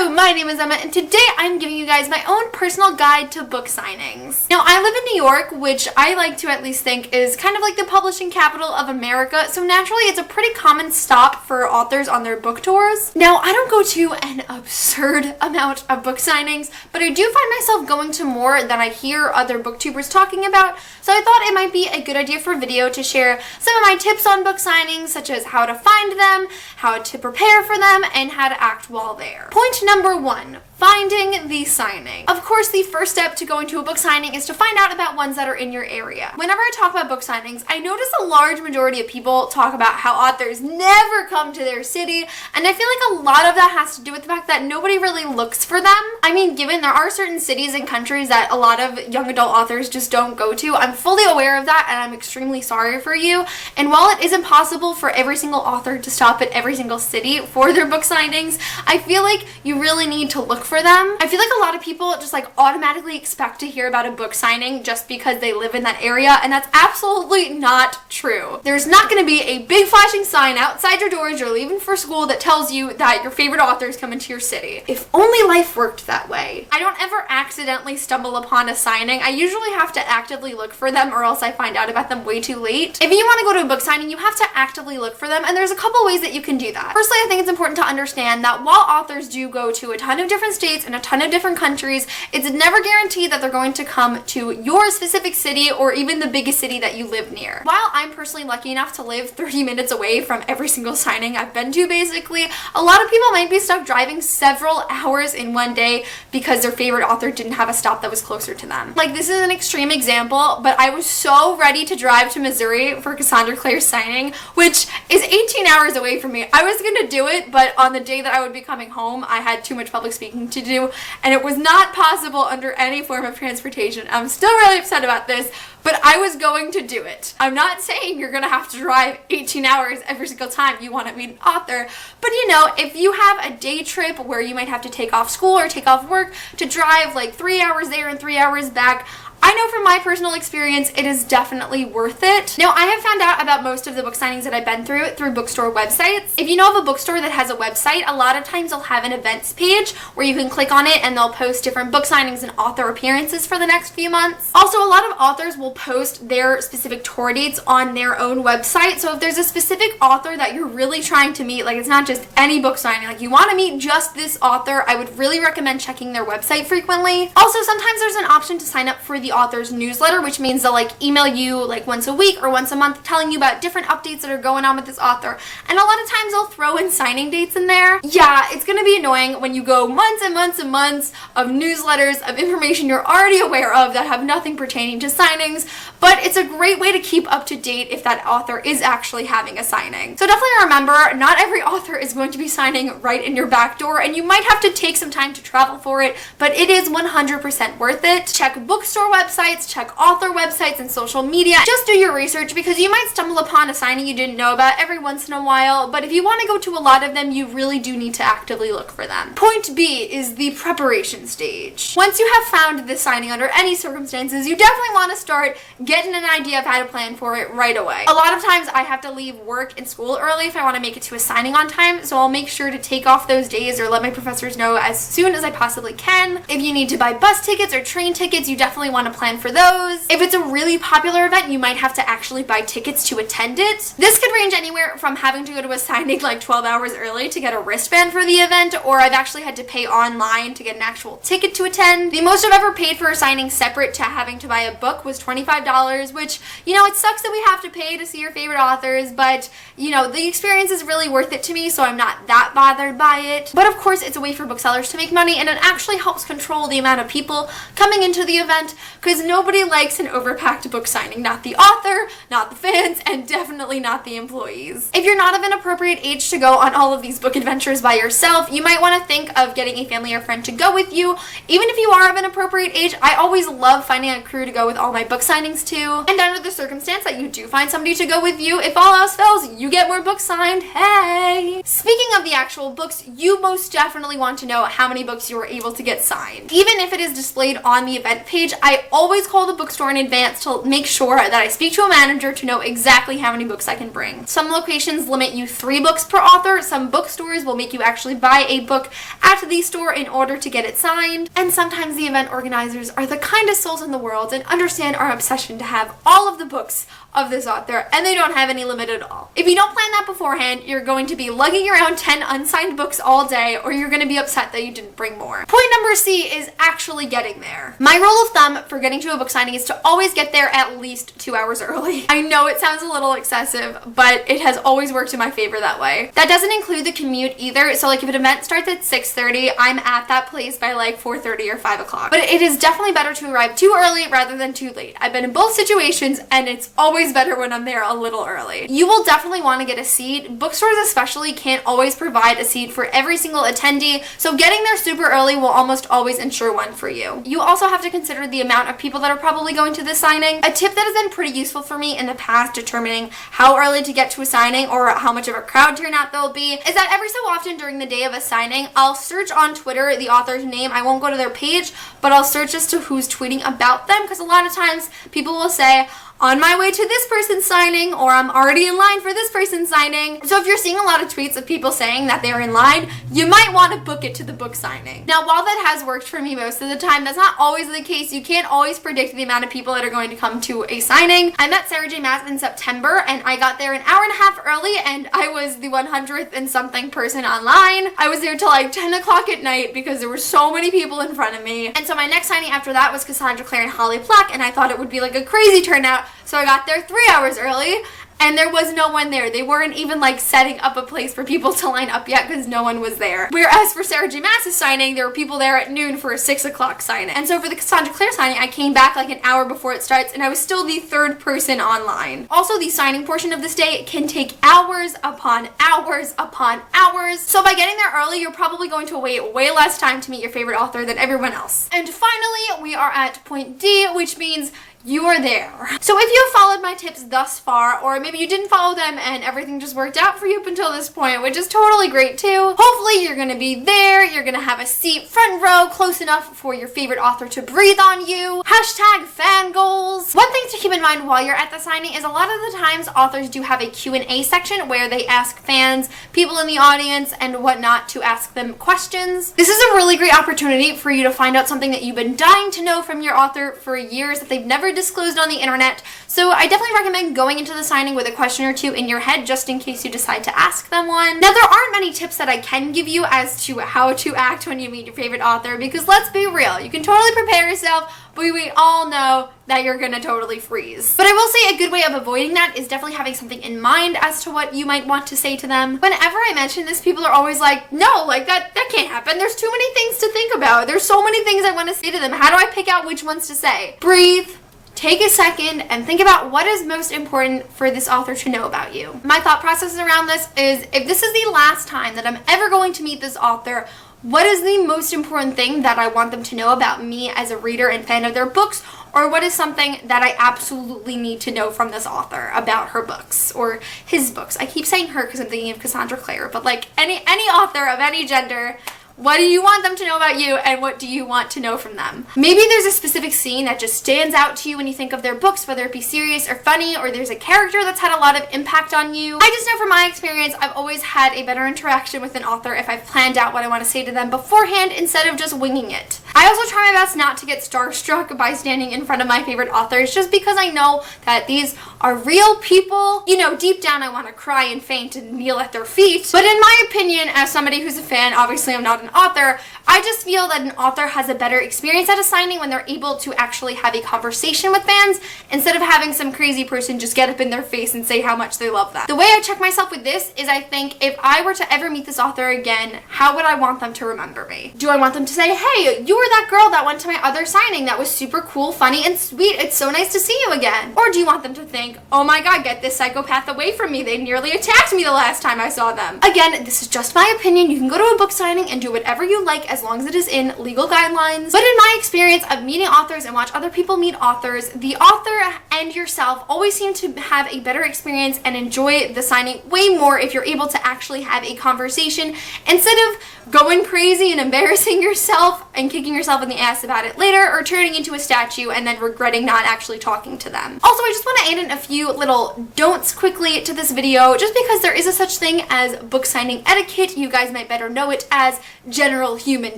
Hello, my name is Emma, and today I'm giving you guys my own personal guide to book signings. Now, I live in New York, which I like to at least think is kind of like the publishing capital of America, so naturally it's a pretty common stop for authors on their book tours. Now, I don't go to an absurd amount of book signings, but I do find myself going to more than I hear other booktubers talking about, so I thought it might be a good idea for a video to share some of my tips on book signings, such as how to find them, how to prepare for them, and how to act while there. Point number 1. Finding the signing. Of course, the first step to going to a book signing is to find out about ones that are in your area. Whenever I talk about book signings, I notice a large majority of people talk about how authors never come to their city, and I feel like a lot of that has to do with the fact that nobody really looks for them. I mean, given there are certain cities and countries that a lot of young adult authors just don't go to, I'm fully aware of that, and I'm extremely sorry for you. And while it is impossible for every single author to stop at every single city for their book signings, I feel like you really need to look for them. I feel like a lot of people just automatically expect to hear about a book signing just because they live in that area, and that's absolutely not true. There's not going to be a big flashing sign outside your door as you're leaving for school that tells you that your favorite author is coming to your city. If only life worked that way. I don't ever accidentally stumble upon a signing. I usually have to actively look for them, or else I find out about them way too late. If you want to go to a book signing, you have to actively look for them, and there's a couple ways that you can do that. Firstly, I think it's important to understand that while authors do go to a ton of different states and a ton of different countries, it's never guaranteed that they're going to come to your specific city or even the biggest city that you live near. While I'm personally lucky enough to live 30 minutes away from every single signing I've been to, basically, a lot of people might be stuck driving several hours in one day because their favorite author didn't have a stop that was closer to them. This is an extreme example, but I was so ready to drive to Missouri for Cassandra Clare's signing, which is 18 hours away from me. I was gonna do it, but on the day that I would be coming home, I had too much public speaking to do, and it was not possible under any form of transportation. I'm still really upset about this, but I was going to do it. I'm not saying you're gonna have to drive 18 hours every single time you want to meet an author, but if you have a day trip where you might have to take off school or take off work to drive 3 hours there and 3 hours back, I know from my personal experience, it is definitely worth it. Now, I have found out about most of the book signings that I've been through bookstore websites. If you know of a bookstore that has a website, a lot of times they'll have an events page where you can click on it and they'll post different book signings and author appearances for the next few months. Also, a lot of authors will post their specific tour dates on their own website. So if there's a specific author that you're really trying to meet, it's not just any book signing, you want to meet just this author, I would really recommend checking their website frequently. Also, sometimes there's an option to sign up for the author's newsletter, which means they'll email you once a week or once a month telling you about different updates that are going on with this author, and a lot of times they'll throw in signing dates in there. Yeah, it's gonna be annoying when you go months and months and months of newsletters of information you're already aware of that have nothing pertaining to signings, but it's a great way to keep up to date if that author is actually having a signing. So definitely remember, not every author is going to be signing right in your back door, and you might have to take some time to travel for it, but it is 100% worth it. Check bookstore websites, check author websites and social media. Just do your research, because you might stumble upon a signing you didn't know about every once in a while, but if you want to go to a lot of them, you really do need to actively look for them. Point B is the preparation stage. Once you have found this signing under any circumstances, you definitely want to start getting an idea of how to plan for it right away. A lot of times I have to leave work and school early if I want to make it to a signing on time, so I'll make sure to take off those days or let my professors know as soon as I possibly can. If you need to buy bus tickets or train tickets, you definitely want to plan for those. If it's a really popular event, you might have to actually buy tickets to attend it. This could range anywhere from having to go to a signing 12 hours early to get a wristband for the event, or I've actually had to pay online to get an actual ticket to attend. The most I've ever paid for a signing separate to having to buy a book was $25, which, it sucks that we have to pay to see your favorite authors, but, the experience is really worth it to me, so I'm not that bothered by it. But of course, it's a way for booksellers to make money, and it actually helps control the amount of people coming into the event, because nobody likes an overpacked book signing. Not the author, not the fans, and definitely not the employees. If you're not of an appropriate age to go on all of these book adventures by yourself, you might want to think of getting a family or friend to go with you. Even if you are of an appropriate age, I always love finding a crew to go with all my book signings to. And under the circumstance that you do find somebody to go with you, if all else fails, you get more books signed. Hey! Speaking of the actual books, you most definitely want to know how many books you were able to get signed. Even if it is displayed on the event page, I I always call the bookstore in advance to make sure that I speak to a manager to know exactly how many books I can bring. Some locations limit you 3 books per author. Some bookstores will make you actually buy a book at the store in order to get it signed. And sometimes the event organizers are the kindest souls in the world and understand our obsession to have all of the books of this author, and they don't have any limit at all. If you don't plan that beforehand, you're going to be lugging around 10 unsigned books all day, or you're going to be upset that you didn't bring more. Point number C is actually getting there. My rule of thumb for getting to a book signing is to always get there at least 2 hours early. I know it sounds a little excessive, but it has always worked in my favor that way. That doesn't include the commute either, so like if an event starts at 6:30, I'm at that place by like 4:30 or 5 o'clock. But it is definitely better to arrive too early rather than too late. I've been in both situations, and it's always better when I'm there a little early. You will definitely want to get a seat. Bookstores especially can't always provide a seat for every single attendee, so getting there super early will almost always ensure one for you. You also have to consider the amount of people that are probably going to this signing. A tip that has been pretty useful for me in the past determining how early to get to a signing or how much of a crowd turnout there'll be is that every so often during the day of a signing, I'll search on Twitter the author's name. I won't go to their page, but I'll search as to who's tweeting about them, because a lot of times people will say, on my way to this person's signing, or I'm already in line for this person's signing. So if you're seeing a lot of tweets of people saying that they're in line, you might want to book it to the book signing. Now, while that has worked for me most of the time, that's not always the case. You can't always predict the amount of people that are going to come to a signing. I met Sarah J. Maas in September, and I got there an hour and a half early, and I was the 100th and something person online. I was there till like 10 o'clock at night because there were so many people in front of me. And so my next signing after that was Cassandra Clare and Holly Black, and I thought it would be like a crazy turnout. So I got there 3 hours early, and there was no one there. They weren't even like setting up a place for people to line up yet because no one was there. Whereas for Sarah J. Maas's signing, there were people there at noon for a 6 o'clock signing. And so for the Cassandra Clare signing, I came back like an hour before it starts, and I was still the 3rd person online. Also, the signing portion of this day can take hours upon hours upon hours. So by getting there early, you're probably going to wait way less time to meet your favorite author than everyone else. And finally, we are at point D, which means you are there. So if you have followed my tips thus far, or maybe you didn't follow them and everything just worked out for you up until this point, which is totally great too, hopefully you're gonna be there, you're gonna have a seat front row close enough for your favorite author to breathe on you. Hashtag fan goals. One thing to keep in mind while you're at the signing is a lot of the times authors do have a Q&A section where they ask fans, people in the audience, and whatnot to ask them questions. This is a really great opportunity for you to find out something that you've been dying to know from your author for years that they've never disclosed on the internet. So I definitely recommend going into the signing with a question or two in your head just in case you decide to ask them one. Now, there aren't many tips that I can give you as to how to act when you meet your favorite author, because let's be real, you can totally prepare yourself, but we all know that you're gonna totally freeze. But I will say a good way of avoiding that is definitely having something in mind as to what you might want to say to them. Whenever I mention this, people are always like, no, like that can't happen. There's too many things to think about. There's so many things I want to say to them. How do I pick out which ones to say? Breathe. Take a second and think about what is most important for this author to know about you. My thought process around this is, if this is the last time that I'm ever going to meet this author, what is the most important thing that I want them to know about me as a reader and fan of their books? Or what is something that I absolutely need to know from this author about her books or his books? I keep saying her because I'm thinking of Cassandra Clare, but like any author of any gender, what do you want them to know about you, and what do you want to know from them? Maybe there's a specific scene that just stands out to you when you think of their books, whether it be serious or funny, or there's a character that's had a lot of impact on you. I just know from my experience, I've always had a better interaction with an author if I've planned out what I want to say to them beforehand instead of just winging it. I also try my best not to get starstruck by standing in front of my favorite authors, just because I know that these are real people. You know, deep down I want to cry and faint and kneel at their feet. But in my opinion, as somebody who's a fan, obviously I'm not an author, I just feel that an author has a better experience at a signing when they're able to actually have a conversation with fans instead of having some crazy person just get up in their face and say how much they love them. The way I check myself with this is, I think if I were to ever meet this author again, how would I want them to remember me? Do I want them to say, hey, you were that girl that went to my other signing that was super cool, funny, and sweet. It's so nice to see you again. Or do you want them to think, oh my god, get this psychopath away from me. They nearly attacked me the last time I saw them. Again, this is just my opinion. You can go to a book signing and do whatever you like as long as it is in legal guidelines. But in my experience of meeting authors and watch other people meet authors, the author and yourself always seem to have a better experience and enjoy the signing way more if you're able to actually have a conversation instead of going crazy and embarrassing yourself and kicking yourself in the ass about it later, or turning into a statue and then regretting not actually talking to them. Also, I just want to add in a few little don'ts quickly to this video, just because there is a such thing as book signing etiquette. You guys might better know it as general human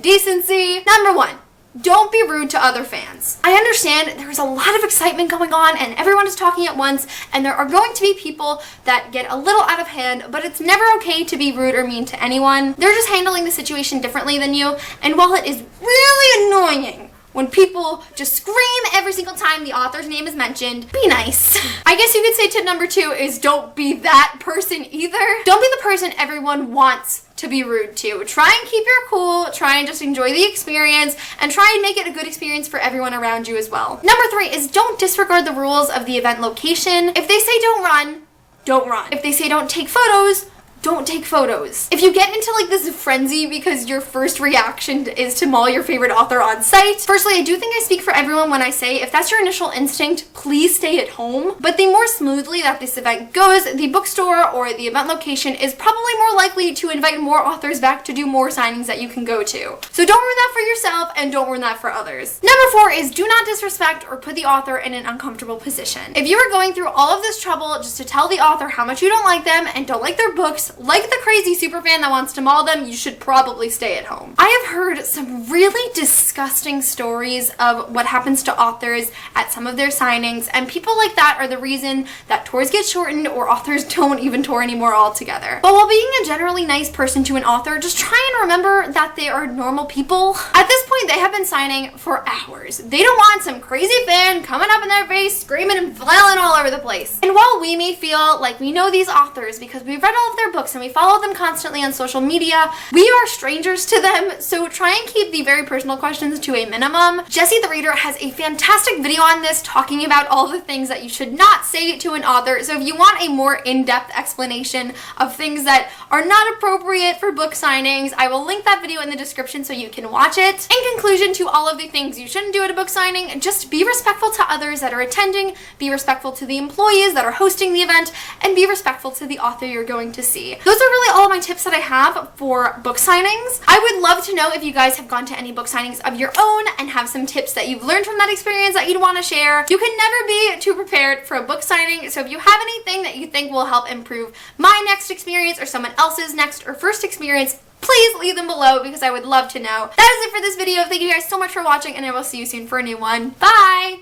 decency. Number one, don't be rude to other fans. I understand there's a lot of excitement going on and everyone is talking at once, and there are going to be people that get a little out of hand, but it's never okay to be rude or mean to anyone. They're just handling the situation differently than you, and while it is really annoying when people just scream every single time the author's name is mentioned, be nice. I guess you could say tip number 2 is don't be that person either. Don't be the person everyone wants to be rude to. Try and keep your cool, try and just enjoy the experience, and try and make it a good experience for everyone around you as well. Number 3 is don't disregard the rules of the event location. If they say don't run, don't run. If they say don't take photos, don't take photos. If you get into like this frenzy because your first reaction is to maul your favorite author on site, firstly, I do think I speak for everyone when I say if that's your initial instinct, please stay at home. But the more smoothly that this event goes, the bookstore or the event location is probably more likely to invite more authors back to do more signings that you can go to. So don't ruin that for yourself and don't ruin that for others. Number 4 is do not disrespect or put the author in an uncomfortable position. If you are going through all of this trouble just to tell the author how much you don't like them and don't like their books, like the crazy superfan that wants to maul them, you should probably stay at home. I have heard some really disgusting stories of what happens to authors at some of their signings, and people like that are the reason that tours get shortened or authors don't even tour anymore altogether. But while being a generally nice person to an author, just try and remember that they are normal people. At this point, they have been signing for hours. They don't want some crazy fan coming up in their face, screaming and flailing all over the place. And while we may feel like we know these authors because we've read all of their books and we follow them constantly on social media, we are strangers to them, so try and keep the very personal questions to a minimum. Jessie the Reader has a fantastic video on this talking about all the things that you should not say to an author, so if you want a more in-depth explanation of things that are not appropriate for book signings, I will link that video in the description so you can watch it. In conclusion to all of the things you shouldn't do at a book signing, just be respectful to others that are attending, be respectful to the employees that are hosting the event, and be respectful to the author you're going to see. Those are really all of my tips that I have for book signings. I would love to know if you guys have gone to any book signings of your own and have some tips that you've learned from that experience that you'd want to share. You can never be too prepared for a book signing, so if you have anything that you think will help improve my next experience or someone else's next or first experience, please leave them below because I would love to know. That is it for this video. Thank you guys so much for watching, and I will see you soon for a new one. Bye!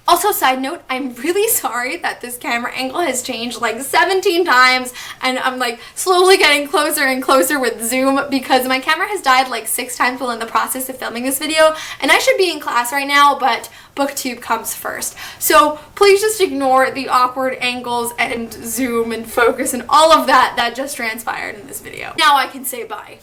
Also, side note, I'm really sorry that this camera angle has changed like 17 times and I'm like slowly getting closer and closer with zoom because my camera has died like 6 times while in the process of filming this video, and I should be in class right now, but booktube comes first. So please just ignore the awkward angles and zoom and focus and all of that just transpired in this video. Now I can say bye.